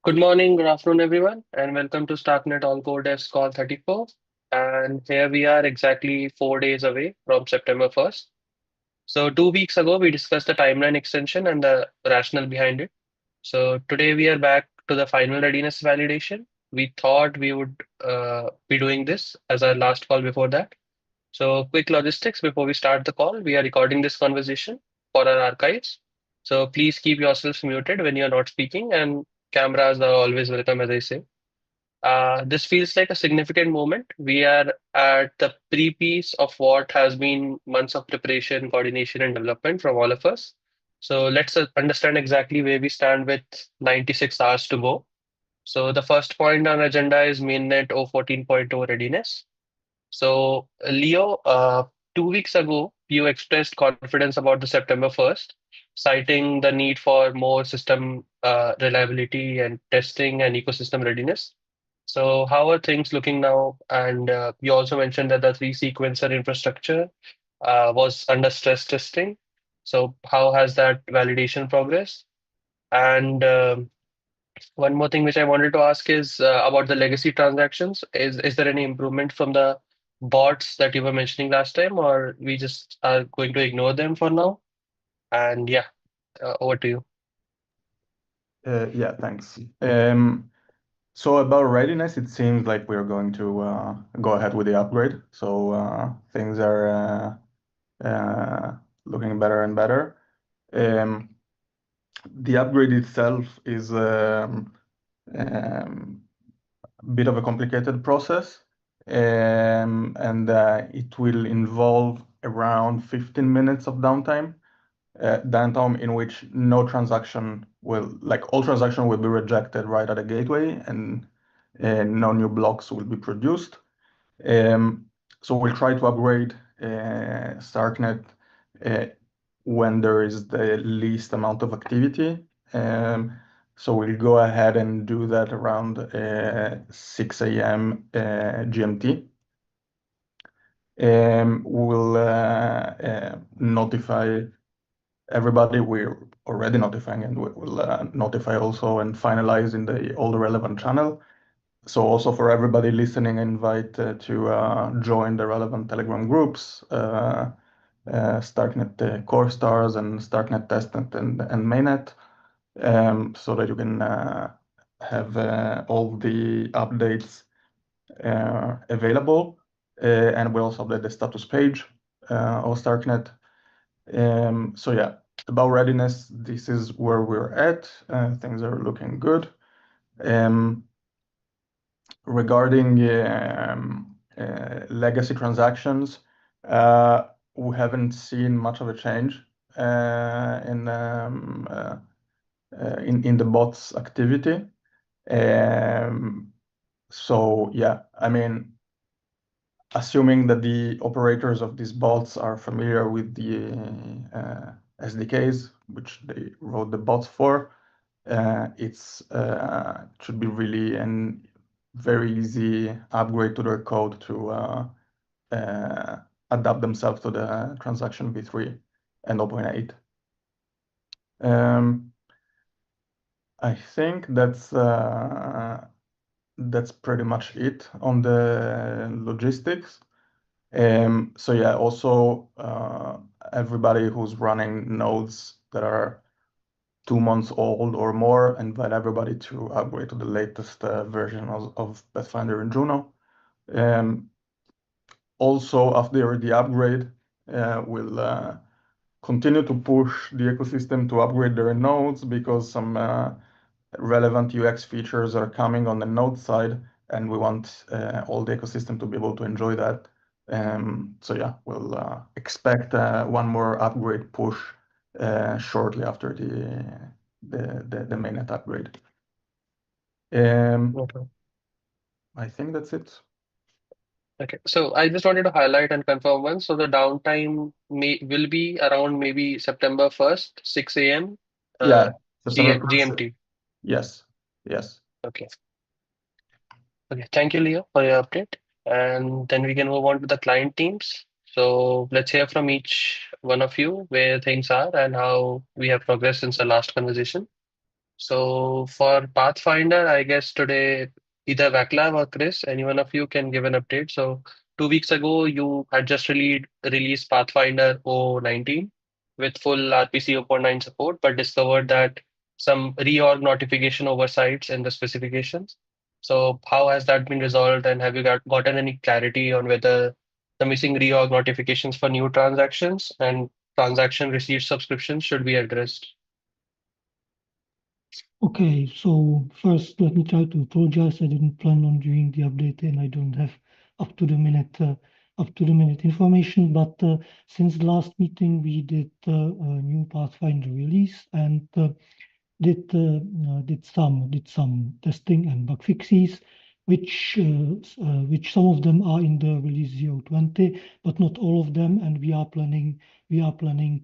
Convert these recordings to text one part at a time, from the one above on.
Good morning, good afternoon, everyone, and welcome to Starknet All Core Devs Call 34. And here we are exactly 4 days away from September 1st. So, 2 weeks ago, we discussed the timeline extension and the rationale behind it. So, today we are back to the final readiness validation. We thought we would be doing this as our last call before that. So, quick logistics before we start the call. We are recording this conversation for our archives. So, please keep yourselves muted when you're not speaking, and cameras are always welcome, as I say. This feels like a significant moment. We are at the pre-piece of what has been months of preparation, coordination, and development from all of us. So let's understand exactly where we stand with 96 hours to go. So the first point on agenda is mainnet 014.0 readiness. So Leo, 2 weeks ago, you expressed confidence about the September 1st, citing the need for more system reliability and testing and ecosystem readiness. So how are things looking now? And you also mentioned that the three sequencer infrastructure was under stress testing. So how has that validation progressed? And one more thing which I wanted to ask is about the legacy transactions. Is there any improvement from the bots that you were mentioning last time, or we just are going to ignore them for now? And yeah, over to you. Yeah, thanks. So about readiness, it seems like we're going to go ahead with the upgrade. So things are looking better and better. Um, the upgrade itself is um, a bit of a complicated process, and it will involve around 15 minutes of downtime in which no transaction will, like all transaction will be rejected right at the gateway and no new blocks will be produced. Um, so we'll try to upgrade Starknet uh, when there is the least amount of activity. So we'll go ahead and do that around 6 a.m. GMT. We'll notify everybody. We're already notifying, and we will notify also and finalize in all the relevant channel. So also for everybody listening, invite to join the relevant Telegram groups, Starknet Core Stars and Starknet Testnet and Mainnet, so that you can have all the updates available. And we'll also update the status page of Starknet. So yeah, about readiness, this is where we're at. Things are looking good. Regarding legacy transactions, we haven't seen much of a change in the bots activity. So yeah, I mean, assuming that the operators of these bots are familiar with the SDKs, which they wrote the bots for, it's should be really an very easy upgrade to their code to adapt themselves to the transaction v3 and 0.8. I think that's pretty much it on the logistics. So yeah, also everybody who's running nodes that are 2 months old or more, invite everybody to upgrade to the latest version of Pathfinder and Juno. Also, after the upgrade, we'll continue to push the ecosystem to upgrade their nodes because some relevant UX features are coming on the node side, and we want all the ecosystem to be able to enjoy that. So yeah, we'll expect one more upgrade push shortly after the mainnet upgrade. Okay. I think that's it. Okay. So I just wanted to highlight and confirm one. So the downtime will be around maybe September 1st, 6 a.m. Yeah, Uh, September 1st. GMT. Yes, yes. Okay. Okay. Thank you, Leo, for your update. And then we can move on to the client teams. So let's hear from each one of you where things are and how we have progressed since the last conversation. So for Pathfinder, I guess today either Vaclav or Chris, any one of you can give an update. So 2 weeks ago, you had just released Pathfinder 019 with full RPC 0.9 support, but discovered that some reorg notification oversights in the specifications. So how has that been resolved, and have you gotten any clarity on whether the missing reorg notifications for new transactions and transaction receipt subscriptions should be addressed? Okay, so first let me try to apologize. I didn't plan on doing the update and I don't have up to the minute information. But since the last meeting, we did a new Pathfinder release and did some testing and bug fixes, which some of them are in the release 020, but not all of them. And we are planning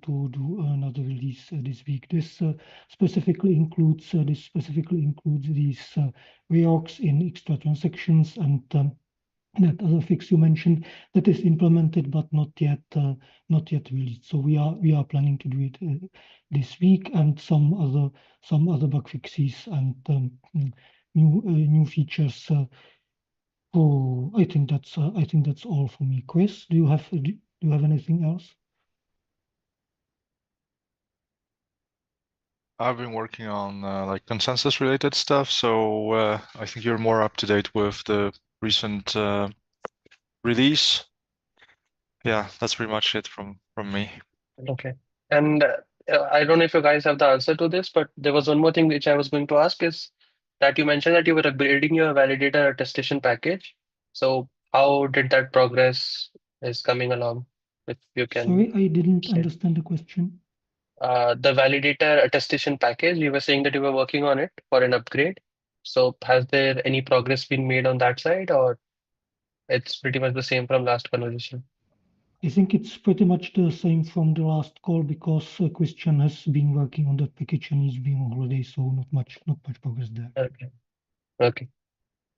to do another release this week. This specifically includes these reorgs in extra transactions and that other fix you mentioned that is implemented but not yet released. So we are planning to do it this week, and some other bug fixes and new features. So I think that's all for me. Chris, do you have anything else? I've been working on like consensus related stuff, so I think you're more up to date with the recent release. Yeah, that's pretty much it from me. Okay. And I don't know if you guys have the answer to this, but there was one more thing which I was going to ask is that you mentioned that you were upgrading your validator attestation package. So how did that progress is coming along? If you can Sorry, I didn't share. understand the question. The validator attestation package, you were saying that you were working on it for an upgrade. So has there any progress been made on that side, or it's pretty much the same from last conversation? I think it's pretty much the same from the last call because Christian has been working on that package and he's been on holiday, so not much progress there. Okay. Okay.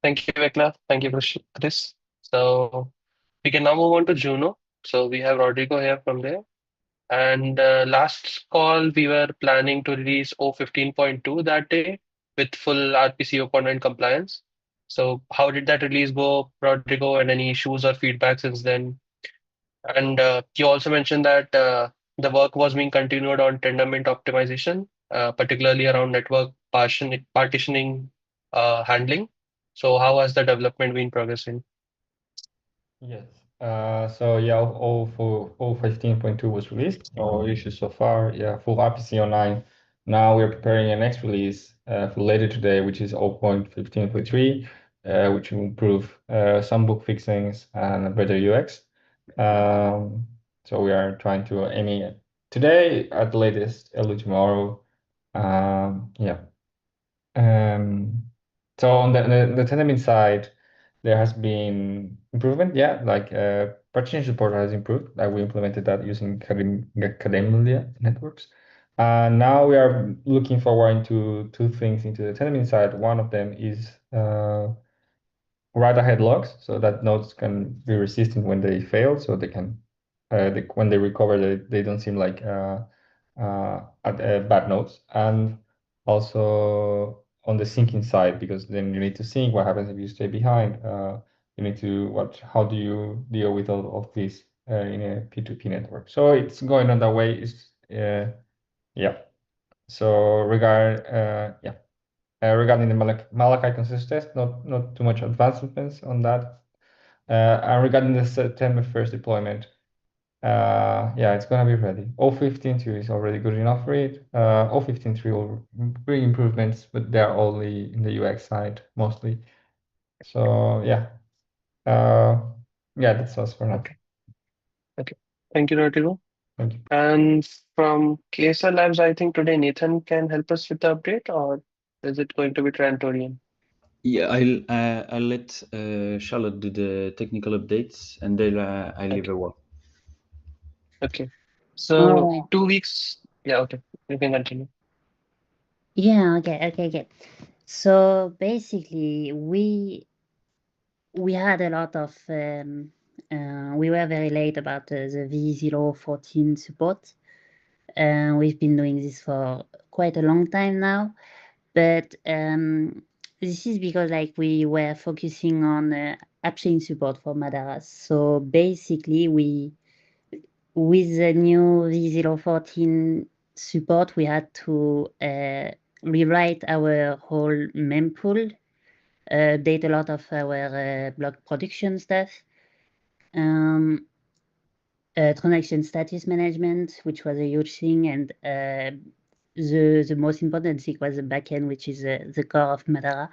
Thank you, Vikla. Thank you, Chris. So we can now move on to Juno. So we have Rodrigo here from there. And last call, we were planning to release 015.2 that day with full RPC 0.9 compliance. So how did that release go, Rodrigo, and any issues or feedback since then? And you also mentioned that the work was being continued on Tendermint optimization, particularly around network partitioning handling. So how has the development been progressing? Yes. So yeah, all 15.2 was released. No issues so far. Yeah, full RPC online. Now we're preparing a next release for later today, which is 0.15.3, which will improve some book fixings and a better UX. So we are trying to aim it today at the latest, early tomorrow. Yeah. So on the Tendermint side, there has been improvement. Yeah, like partition support has improved. Like we implemented that using Academia networks. Now we are looking forward to two things into the Tendermint side. One of them is write ahead logs so that nodes can be resistant when they fail, so they can when they recover, they don't seem like bad nodes. And also on the syncing side, because then you need to sync what happens if you stay behind. You need to watch how do you deal with all of this in a P2P network. So it's going on that way. Yeah. So regarding the Malachi consensus test, not too much advancements on that. And regarding the September 1st deployment, yeah, it's gonna be ready. 0.15.2 is already good enough for it. 0.15.3 will bring improvements, but they're only in the UX side mostly. So yeah, yeah, that's us for now. Okay. Thank you, Rodrigo. Thank you. And from KSL Labs, I think today Nathan can help us with the update, or is it going to be Trantorian? Yeah, I'll let Charlotte do the technical updates, and then I'll leave a word. Okay. So 2 weeks. Yeah, okay. You can continue. Yeah, okay. So basically, we had a lot of we were very late about the V014 support. We've been doing this for quite a long time now, But this is because like we were focusing on app chain support for Madara. So basically, with the new V014 support, we had to rewrite our whole mempool, update a lot of our block production stuff, transaction status management, which was a huge thing, and the most important thing was the backend, which is the core of Madara.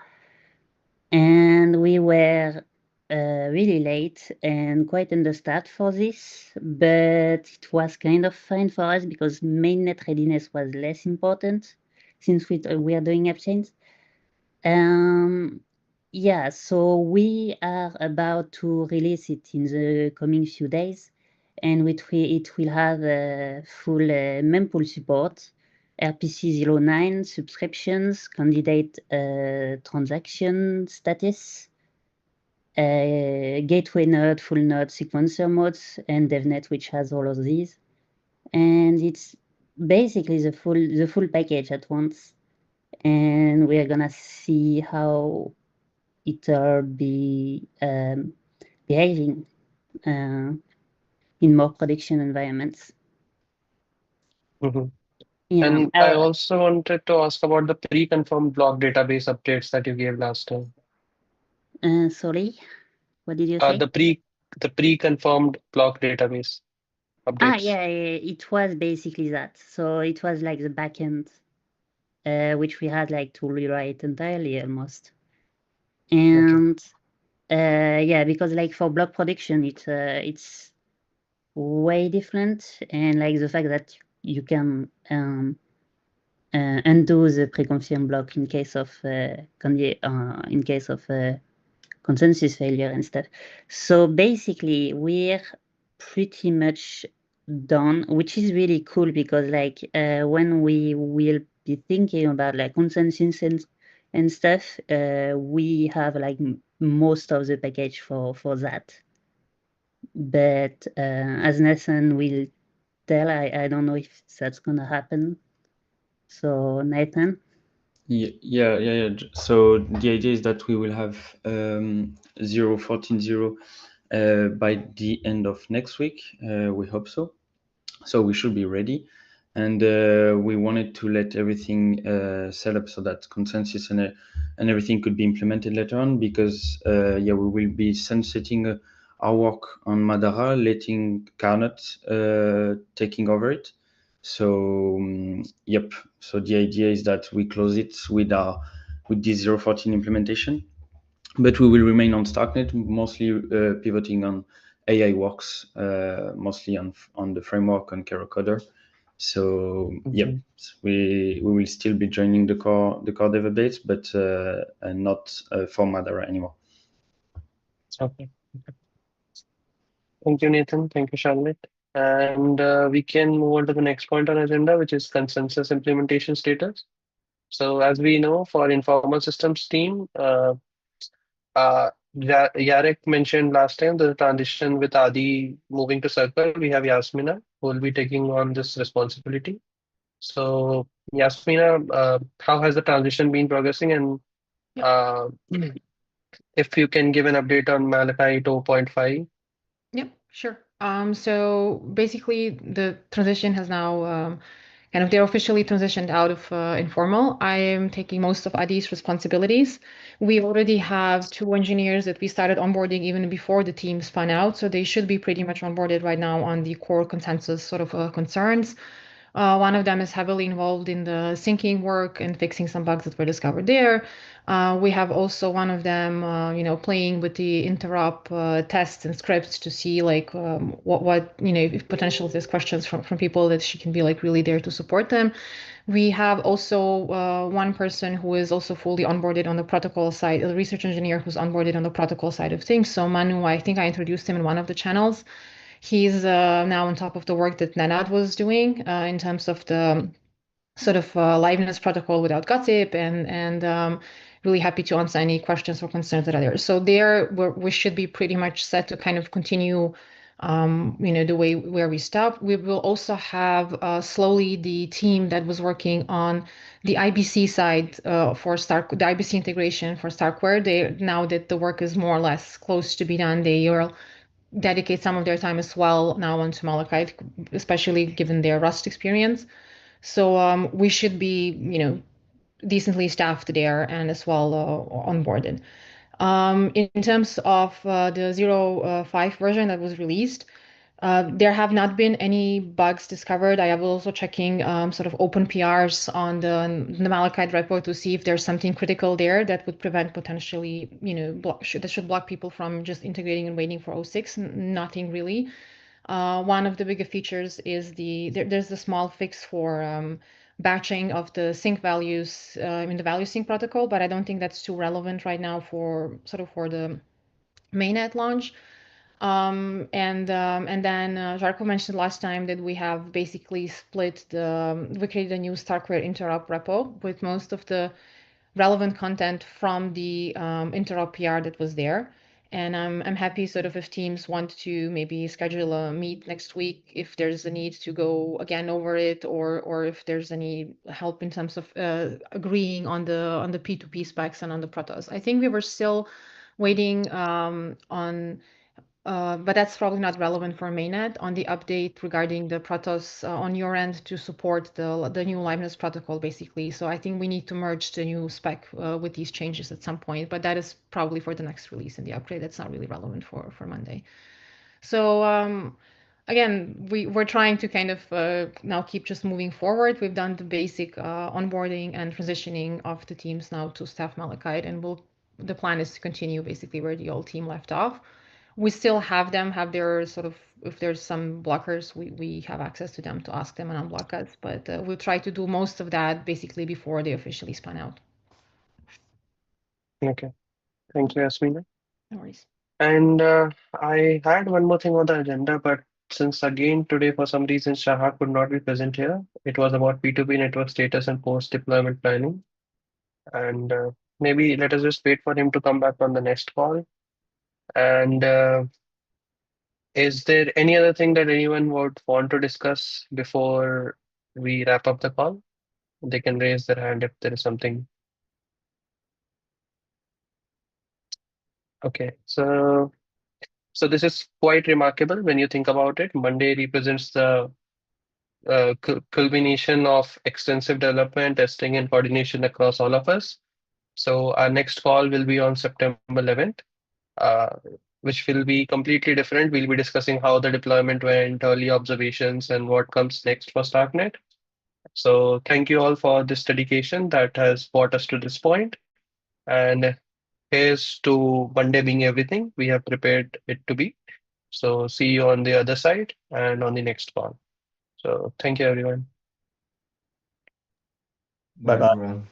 And we were really late and quite understaffed for this, but it was kind of fine for us because mainnet readiness was less important since we are doing app chains. Yeah, so we are about to release it in the coming few days, and it will have a full mempool support, RPC09 subscriptions, candidate transaction status, gateway node, full node, sequencer modes, and DevNet, which has all of these. And it's basically the full package at once. And we're gonna see how it'll be behaving in more production environments. Yeah, And I also wanted to ask about the pre-confirmed block database updates that you gave last time. Sorry, what did you say? The pre-confirmed block database updates. Yeah, it was basically that. So it was like the backend, which we had like to rewrite entirely almost. And yeah, because like for block production, it's way different, and like the fact that you can undo the pre-confirmed block in case of consensus failure and stuff. So basically, we're pretty much done, which is really cool because like when we will be thinking about like consensus and stuff, we have like most of the package for that. But as Nathan will tell, I don't know if that's gonna happen. So Nathan. Yeah. So the idea is that we will have 0.14.0 by the end of next week. We hope so. So we should be ready. And we wanted to let everything set up so that consensus and everything could be implemented later on, because we will be sunsetting our work on Madara, letting Carnot taking over it. So so the idea is that we close it with this 0.14 implementation, but we will remain on Starknet, mostly pivoting on AI works, mostly on the framework on Kerocoder. So we will still be joining the core dev updates, but not for Madara anymore. Okay. Thank you, Nathan. Thank you, Charlotte. And we can move on to the next point on agenda, which is consensus implementation status. So as we know, for informal systems team, Yarek mentioned last time the transition with Adi moving to Circle. We have Yasmina who will be taking on this responsibility. So Yasmina, how has the transition been progressing? And if you can give an update on Malachi 2.5. Yep, sure. So basically, the transition has now they're officially transitioned out of informal. I am taking most of Adi's responsibilities. We already have 2 engineers that we started onboarding even before the team spun out, so they should be pretty much onboarded right now on the core consensus sort of concerns. One of them is heavily involved in the syncing work and fixing some bugs that were discovered there. We have also one of them, playing with the interop tests and scripts to see like what if potential there's questions from people that she can be like really there to support them. We have also one person who is also fully onboarded on the protocol side, a research engineer who's onboarded on the protocol side of things. So Manu, I think I introduced him in one of the channels. He's now on top of the work that Nenad was doing in terms of the sort of liveness protocol without gossip, and really happy to answer any questions or concerns that are there. So there we should be pretty much set to kind of continue the way where we stopped. We will also have slowly the team that was working on the IBC side for the IBC integration for Starkware. Now that the work is more or less close to be done, they will dedicate some of their time as well now onto Malachite, especially given their Rust experience. So we should be, decently staffed there and as well onboarded. In terms of the 0.5 version that was released, there have not been any bugs discovered. I am also checking sort of open PRs on the Malachite repo to see if there's something critical there that would prevent potentially, that should block people from just integrating and waiting for 0.6. Nothing really. One of the bigger features is there's the small fix for batching of the sync values in the value sync protocol, but I don't think that's too relevant right now for the mainnet launch. And then Jarko mentioned last time that we have basically we created a new Starkware interop repo with most of the relevant content from the interop PR that was there. And I'm happy sort of if teams want to maybe schedule a meet next week, if there's a need to go again over it, or if there's any help in terms of agreeing on the P2P specs and on the protos. I think we were still waiting on but that's probably not relevant for mainnet on the update regarding the Protos on your end to support the new liveness protocol, basically. So I think we need to merge the new spec with these changes at some point, but that is probably for the next release in the upgrade. That's not really relevant for Monday. So again, we're trying to kind of now keep just moving forward. We've done the basic onboarding and transitioning of the teams now to staff Malachite, and the plan is to continue basically where the old team left off. We still have their sort of, if there's some blockers, we have access to them to ask them and unblock us, but we'll try to do most of that basically before they officially spun out. Okay. Thank you, Yasmina. No worries. And I had one more thing on the agenda, but since again today for some reason Shahar could not be present here, it was about P2P network status and post-deployment planning. And maybe let us just wait for him to come back on the next call. And is there any other thing that anyone would want to discuss before we wrap up the call? They can raise their hand if there is something. Okay, so this is quite remarkable when you think about it. Monday represents the culmination of extensive development, testing, and coordination across all of us. So our next call will be on September 11th, which will be completely different. We'll be discussing how the deployment went, early observations, and what comes next for Starknet. So thank you all for this dedication that has brought us to this point. And here's to Monday being everything we have prepared it to be. So see you on the other side and on the next call. So thank you, everyone. Bye bye. Everyone.